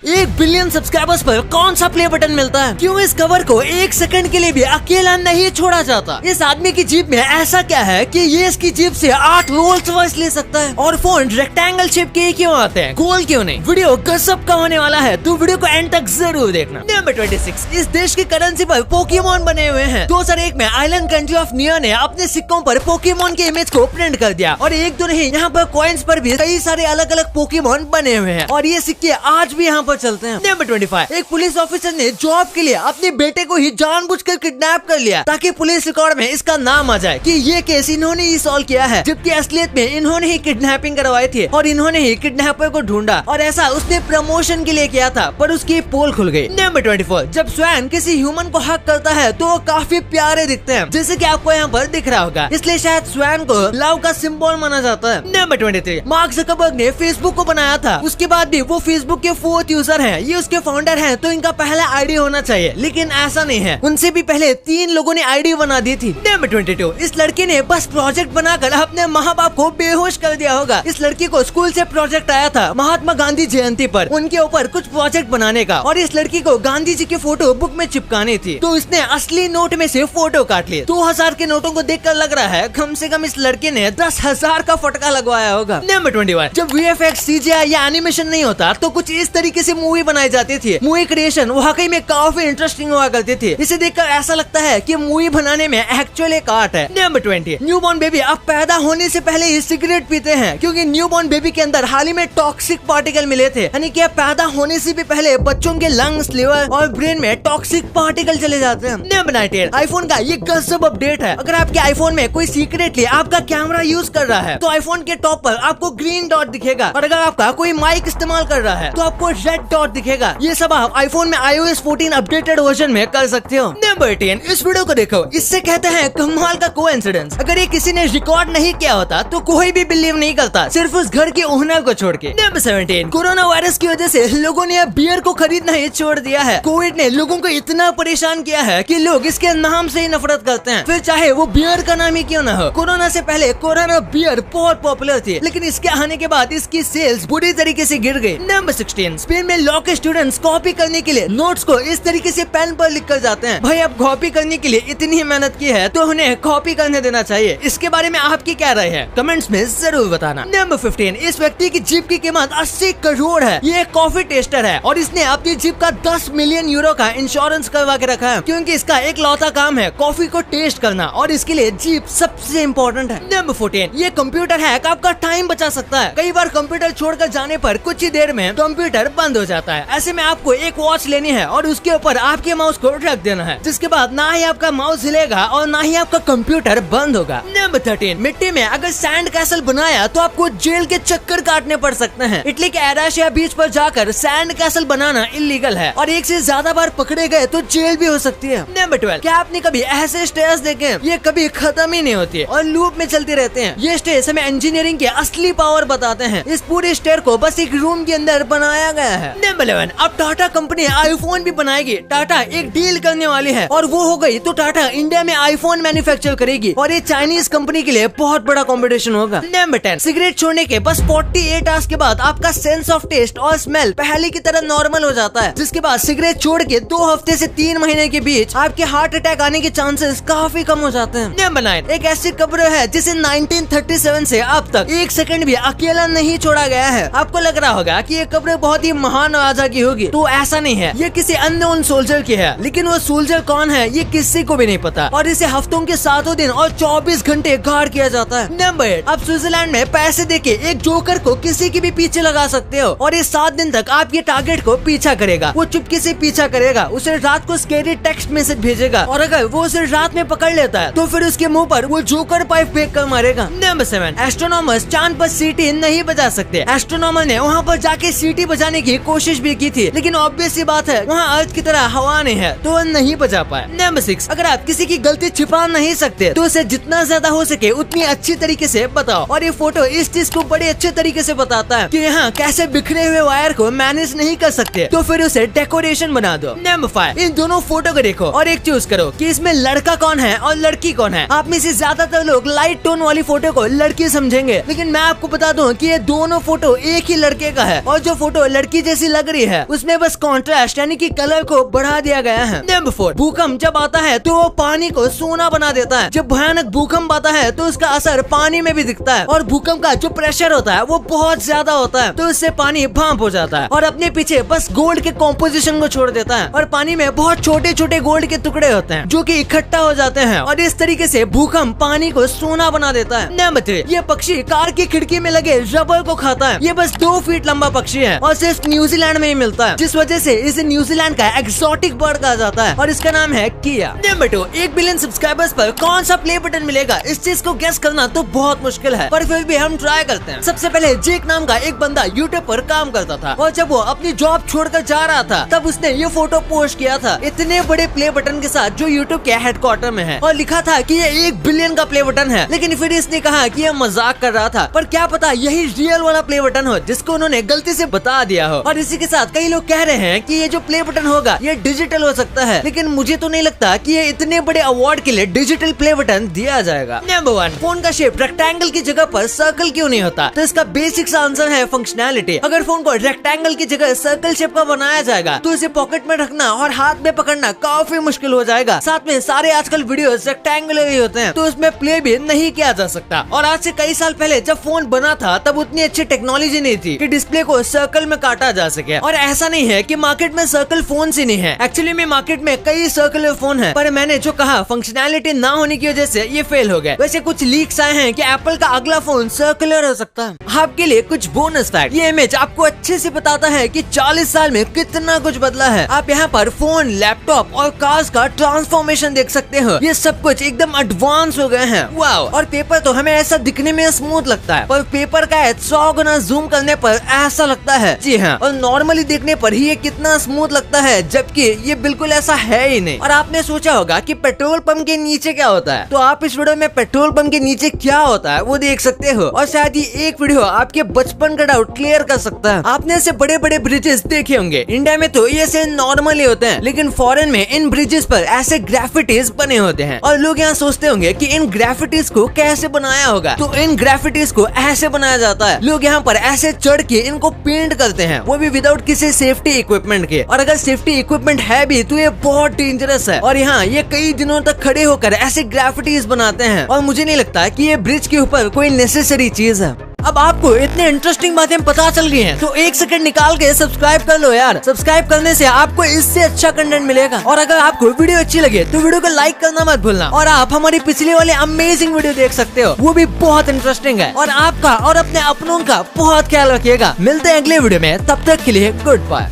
1 billion subscribers पर कौन सा प्ले बटन मिलता है? क्यों इस कवर को 1 सेकंड के लिए भी अकेला नहीं छोड़ा जाता? इस आदमी की जीप में ऐसा क्या है कि ये इसकी जीप से 8 रोल्स रॉयस ले सकता है? और फोन रेक्टेंगल शेप के क्यों आते हैं, गोल क्यों नहीं? वीडियो गजब का होने वाला है, तो वीडियो को एंड तक जरूर देखना। नंबर 26, इस देश की करेंसी पर पोकेमोन बने हुए हैं। 2001 में आइलैंड कंट्री ऑफ नियो ने अपने सिक्कों पर पोकेमोन के इमेज को प्रिंट कर दिया और एक दो नहीं, यहाँ पर कॉइन्स पर भी कई सारे अलग अलग पोकेमोन बने हुए हैं और ये सिक्के आज भी यहाँ पर चलते हैं। नंबर 25, एक पुलिस ऑफिसर ने जॉब के लिए अपने बेटे को ही जानबूझकर किडनैप कर लिया ताकि पुलिस रिकॉर्ड में इसका नाम आ जाए कि ये केस इन्होंने ही सॉल्व किया है, जबकि असलियत में इन्होंने ही किडनैपिंग करवाई थी और इन्होंने ही किडनैपर को ढूंढा और ऐसा उसने प्रमोशन के लिए किया था, पर उसकी पोल खुल गई। नंबर 24, जब स्वैन किसी ह्यूमन को हक करता है तो वो काफी प्यारे दिखते हैं, जैसे कि आपको यहाँ पर दिख रहा होगा, इसलिए शायद स्वैन को लव का सिंबल माना जाता है। नंबर 23, मार्क ज़करबर्ग ने फेसबुक को बनाया था, उसके बाद भी वो फेसबुक के 4th यूजर हैं, ये उसके फाउंडर हैं, तो इनका पहला आईडी होना चाहिए, लेकिन ऐसा नहीं है, उनसे भी पहले 3 लोगों ने आईडी बना दी थी। नंबर 22, इस लड़की ने बस प्रोजेक्ट बनाकर अपने माँ बाप को बेहोश कर दिया होगा। इस लड़की को स्कूल से प्रोजेक्ट आया था महात्मा गांधी जयंती पर उनके ऊपर कुछ प्रोजेक्ट बनाने का और इस लड़की को गांधी जी की फोटो बुक में चिपकानी थी, तो इसने असली नोट में से फोटो काट ली। 2000 के नोटों को देखकर लग रहा है कम से कम इस लड़के ने 10,000 का फटका लगवाया होगा। नंबर 21, जब VFX, CGI या एनिमेशन नहीं होता तो कुछ इस तरीके से मूवी बनाई जाती थी। मूवी क्रिएशन वाकई में काफी इंटरेस्टिंग हुआ करती थी, इसे देखकर ऐसा लगता है कि मूवी बनाने में एक्चुअली एक आर्ट है। नंबर 20, न्यूबॉर्न बेबी अब पैदा होने से पहले ही सिगरेट पीते हैं क्योंकि न्यूबॉर्न बेबी के अंदर हाल ही में टॉक्सिक पार्टिकल मिले थे, यानी कि पैदा होने से भी पहले बच्चों के लंग्स, लिवर और ब्रेन में टॉक्सिक पार्टिकल चले जाते हैं। नंबर 19, आईफोन का ये गजब अपडेट है। अगर आपके आईफोन में कोई सीक्रेटली आपका कैमरा यूज कर रहा है तो आईफोन के टॉप पर आपको ग्रीन डॉट दिखेगा और अगर आपका कोई माइक इस्तेमाल कर रहा है तो आपको रेड डॉट दिखेगा। ये सब आप आईफोन में iOS 14 अपडेटेड वर्जन में कर सकते हो। नंबर 10, इस वीडियो को देखो, इससे कहते हैं कमाल का कोइंसिडेंस। अगर ये किसी ने रिकॉर्ड नहीं किया होता तो कोई भी बिलीव नहीं करता, सिर्फ उस घर के ओनर को छोड़ के। नंबर 17, कोरोना वायरस की वजह से लोगों ने अब बियर को खरीदना ही छोड़ दिया है। कोविड ने लोगों को इतना परेशान किया है कि लोग इसके नाम से ही नफरत करते हैं, फिर चाहे वो बियर का नाम ही क्यों ना हो। कोरोना से पहले कोरोना बियर बहुत पॉपुलर थी, लेकिन इसके आने के बाद इसकी सेल्स बुरी तरीके से गिर गई। नंबर 16, स्पेन में लॉ के स्टूडेंट्स कॉपी करने के लिए नोट्स को इस तरीके से पेन पर लिख कर जाते हैं। भाई अब कॉपी करने के लिए इतनी मेहनत की है तो उन्हें कॉपी करने देना चाहिए। इसके बारे में आपकी क्या राय है, कमेंट्स में जरूर बताना। नंबर 15, इस व्यक्ति की जीप की कीमत 80 करोड़ है। ये एक कॉफी टेस्टर है और इसने अपनी जीप का 10 मिलियन यूरो का इंश्योरेंस करवा के रखा है क्योंकि इसका एक लौता काम है कॉफी को टेस्ट करना और इसके लिए जीप सबसे इम्पोर्टेंट है। नंबर 14, ये कंप्यूटर हैक आपका टाइम बचा सकता है। कई बार कंप्यूटर छोड़कर जाने पर कुछ ही देर में कंप्यूटर बंद हो जाता है। ऐसे में आपको एक वॉच लेनी है और उसके ऊपर आपके माउस को रख देना है, जिसके बाद ना ही आपका माउस हिलेगा और ना ही आपका कंप्यूटर बंद होगा। नंबर 13, मिट्टी में अगर सैंड कैसल बनाया तो आपको जेल के चक्कर काटने पड़ सकते हैं। इटली के एराशिया बीच पर जाकर सैंड कैसल बनाना इलीगल है और एक से ज्यादा बार पकड़े गए तो जेल भी हो सकती है। नंबर 12, क्या आपने कभी ऐसे स्टेयर्स देखे? ये कभी खत्म ही नहीं होती है और लूप में चलते रहते हैं। ये स्टेयर्स हमें इंजीनियरिंग के असली पावर बताते हैं। इस पूरे स्टेयर को बस एक रूम के अंदर बनाया गया है। नंबर 11, अब टाटा कंपनी आईफोन भी बनाएगी। टाटा एक डील करने वाली है और वो हो गई तो टाटा इंडिया में आईफोन मैन्युफैक्चर करेगी और ये चाइनीज कंपनी के लिए बहुत बड़ा कंपटीशन होगा। नंबर 10, सिगरेट छोड़ने के बस 48 आवर्स के बाद आपका सेंस ऑफ टेस्ट और स्मेल पहले की तरह नॉर्मल हो जाता है, जिसके बाद सिगरेट छोड़ के 2 हफ्ते से 3 महीने के बीच आपके हार्ट अटैक आने के चांसेस काफी कम हो जाते हैं। नंबर 9, एक ऐसी कब्र है जिसे 1937 से अब तक 1 सेकंड भी अकेला नहीं छोड़ा गया है। आपको लग रहा होगा कि ये कब्र बहुत ही महान राजा की होगी, तो ऐसा नहीं है, ये किसी अननोन सोल्जर की है, लेकिन वो सोल्जर कौन है ये किसी को भी नहीं पता और इसे हफ्तों के 7 दिन और 24 घंटे गार्ड किया जाता है। नंबर 8, अब स्विट्जरलैंड में पैसे देके एक जोकर को किसी के भी पीछे लगा सकते हो और ये 7 दिन तक आपके टारगेट को पीछा करेगा। वो चुपके से पीछा करेगा, उसे रात को स्कैरी टेक्स्ट मैसेज भेजेगा और अगर वो उसे रात में पकड़ लेता है तो फिर उसके मुंह पर वो जोकर पाइप फेंक कर मारेगा। नंबर 7, एस्ट्रोनॉमर्स चांद पर सीटी नहीं बजा सकते। एस्ट्रोनॉमर ने वहाँ पर जाके सीटी बजाने की कोशिश भी की थी, लेकिन ऑब्वियस सी बात है वहाँ अर्थ की तरह हवा नहीं है तो वो नहीं बजा पाए। नंबर 6, अगर आप किसी की गलती छिपा नहीं सकते तो उसे जितना ज्यादा हो सके उतनी अच्छी तरीके से बताओ और ये फोटो इस चीज को बड़े अच्छे तरीके से बताता है कि यहाँ कैसे बिखरे हुए वायर को मैनेज नहीं कर सकते, तो फिर उसे डेकोरेशन बना दो। नंबर 5, इन दोनों फोटो को देखो और एक चूज करो कि इसमें लड़का कौन है और लड़की कौन है। आप में से ज्यादातर लोग लाइट टोन वाली फोटो को लड़की समझेंगे, लेकिन मैं आपको बता दूं कि ये दोनों फोटो एक ही लड़के का है और जो फोटो लड़की जैसी लग सामग्री है उसमें बस कॉन्ट्रास्ट यानी कि कलर को बढ़ा दिया गया है। नंबर 4, भूकंप जब आता है तो वो पानी को सोना बना देता है। जब भयानक भूकंप आता है तो उसका असर पानी में भी दिखता है और भूकंप का जो प्रेशर होता है वो बहुत ज्यादा होता है, तो इससे पानी भाप हो जाता है और अपने पीछे बस गोल्ड के कॉम्पोजिशन को छोड़ देता है और पानी में बहुत छोटे छोटे गोल्ड के टुकड़े होते हैं जो कि इकट्ठा हो जाते हैं और इस तरीके से भूकंप पानी को सोना बना देता है। नंबर 3, ये पक्षी कार की खिड़की में लगे रबर को खाता है। ये बस 2 फीट लंबा पक्षी है और सिर्फ न्यूजीलैंड में ही मिलता है, जिस वजह से इसे न्यूजीलैंड का एक्सोटिक बर्ड कहा जाता है और इसका नाम है किया। नंबर 2, 1 बिलियन सब्सक्राइबर्स पर कौन सा प्ले बटन मिलेगा? इस चीज को गेस करना तो बहुत मुश्किल है, पर फिर भी हम ट्राई करते हैं। सबसे पहले जेक नाम का एक बंदा यूट्यूब पर काम करता था और जब वो अपनी जॉब छोड़कर जा रहा था तब उसने ये फोटो पोस्ट किया था इतने बड़े प्ले बटन के साथ जो यूट्यूब के हेडक्वार्टर में है और लिखा था कि ये 1 बिलियन का प्ले बटन है। लेकिन फिर इसने कहा कि ये मजाक कर रहा था, पर क्या पता यही रियल वाला प्ले बटन हो जिसको उन्होंने गलती से बता दिया हो। और इसी के साथ कई लोग कह रहे हैं कि ये जो प्ले बटन होगा ये डिजिटल हो सकता है, लेकिन मुझे तो नहीं लगता कि ये इतने बड़े अवार्ड के लिए डिजिटल प्ले बटन दिया जाएगा। नंबर 1, फोन का शेप रेक्टेंगल की जगह पर सर्कल क्यों नहीं होता? तो इसका बेसिक आंसर है फंक्शनैलिटी। अगर फोन को रेक्टेंगल की जगह सर्कल शेप का बनाया जाएगा तो इसे पॉकेट में रखना और हाथ में पकड़ना काफी मुश्किल हो जाएगा। साथ में सारे आजकल वीडियोस रेक्टेंगुलर ही होते हैं तो उसमें प्ले भी नहीं किया जा सकता। और आज से कई साल पहले जब फोन बना था तब उतनी अच्छी टेक्नोलॉजी नहीं थी कि डिस्प्ले को सर्कल में काटा जा सके। और ऐसा नहीं है कि मार्केट में सर्कल फोन ही नहीं है, एक्चुअली में मार्केट में कई सर्कुलर फोन है, पर मैंने जो कहा फंक्शनैलिटी ना होने की वजह से ये फेल हो गए। वैसे कुछ लीक्स आए हैं कि एप्पल का अगला फोन सर्कुलर हो सकता है। आपके लिए कुछ बोनस फैक्ट, ये इमेज आपको अच्छे से बताता है कि 40 साल में कितना कुछ बदला है। आप यहाँ पर फोन, लैपटॉप और कार्स का ट्रांसफॉर्मेशन देख सकते हो। ये सब कुछ एकदम एडवांस हो गए हैं। वाओ। और पेपर तो हमें ऐसा दिखने में स्मूथ लगता है, पर पेपर का 100 गुना जूम करने पर ऐसा लगता है। जी हाँ, और नॉर्मली देखने पर ही ये कितना स्मूथ लगता है, जबकि ये बिल्कुल ऐसा है ही नहीं। और आपने सोचा होगा कि पेट्रोल पंप के नीचे क्या होता है, तो आप इस वीडियो में पेट्रोल पंप के नीचे क्या होता है वो देख सकते हो। और शायद ये एक वीडियो आपके बचपन का डाउट क्लियर कर सकता है। आपने ऐसे बड़े बड़े ब्रिजेस देखे होंगे, इंडिया में तो ये से नॉर्मली होते हैं, लेकिन फॉरेन में इन ब्रिजेस पर ऐसे ग्राफिटीज बने होते हैं। और लोग यहाँ सोचते होंगे कि इन ग्राफिटीज को कैसे बनाया होगा, तो इन ग्राफिटीज को ऐसे बनाया जाता है। लोग यहाँ पर ऐसे चढ़ के इनको पेंट करते हैं, वो भी विदाउट किसी सेफ्टी इक्विपमेंट के। और अगर सेफ्टी इक्विपमेंट है भी तो ये बहुत डेंजरस है। और यहाँ ये कई दिनों तक खड़े होकर ऐसे ग्राफिटीज बनाते हैं और मुझे नहीं लगता कि ये ब्रिज के ऊपर कोई नेसेसरी चीज है। अब आपको इतने इंटरेस्टिंग बातें पता चल गई हैं, तो 1 सेकंड निकाल के सब्सक्राइब कर लो यार। सब्सक्राइब करने से आपको इससे अच्छा कंटेंट मिलेगा। और अगर आपको वीडियो अच्छी लगे तो वीडियो को लाइक करना मत भूलना। और आप हमारी पिछले वाले अमेजिंग वीडियो देख सकते हो, वो भी बहुत इंटरेस्टिंग है। और आपका और अपने अपनों का बहुत ख्याल रखिएगा। मिलते हैं अगले वीडियो में, तब तक के लिए गुड बाय।